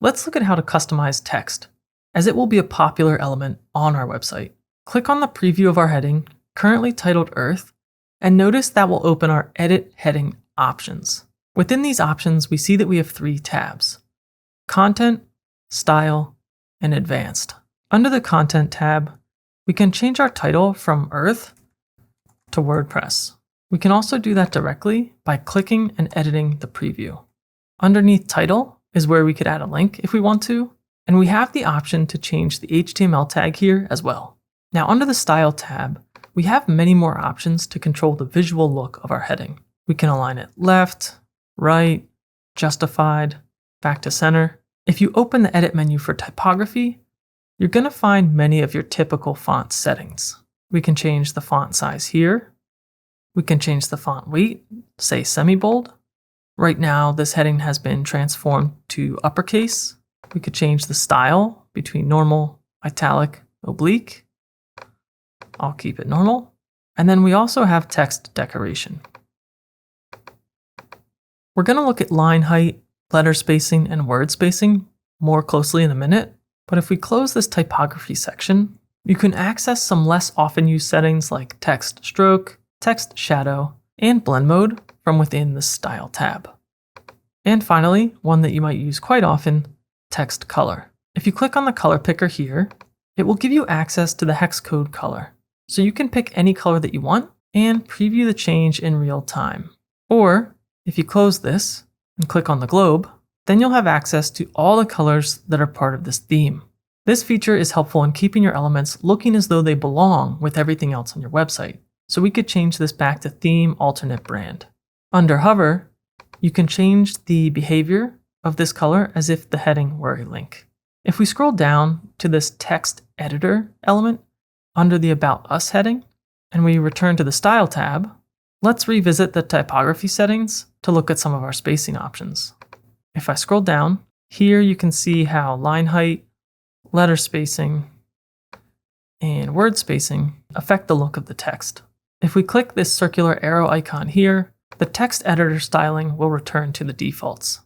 Let's look at how to customize text, as it will be a popular element on our website. Click on the preview of our heading, currently titled Earth, and notice that will open our Edit Heading options. Within these options, we see that we have 3 tabs: Content, Style, and Advanced. Under the Content tab, we can change our title from Earth to WordPress. We can also do that directly by clicking and editing the preview. Underneath Title is where we could add a link if we want to, and we have the option to change the HTML tag here as well. Now under the Style tab, we have many more options to control the visual look of our heading. We can align it left, right, justified, back to center. If you open the edit menu for typography, you're going to find many of your typical font settings. We can change the font size here. We can change the font weight, say semi-bold. Right now, this heading has been transformed to uppercase. We could change the style between normal, italic, oblique. I'll keep it normal. And then we also have text decoration. We're going to look at line height, letter spacing, and word spacing more closely in a minute. But if we close this typography section, you can access some less often used settings like text stroke, text shadow, and blend mode from within the Style tab. And finally, one that you might use quite often, text color. If you click on the color picker here, it will give you access to the hex code color. So you can pick any color that you want and preview the change in real time. Or if you close this and click on the globe, then you'll have access to all the colors that are part of this theme. This feature is helpful in keeping your elements looking as though they belong with everything else on your website. So we could change this back to theme alternate brand. Under hover, you can change the behavior of this color as if the heading were a link. If we scroll down to this text editor element under the About Us heading, and we return to the Style tab, let's revisit the typography settings to look at some of our spacing options. If I scroll down, here you can see how line height, letter spacing, and word spacing affect the look of the text. If we click this circular arrow icon here, the text editor styling will return to the defaults.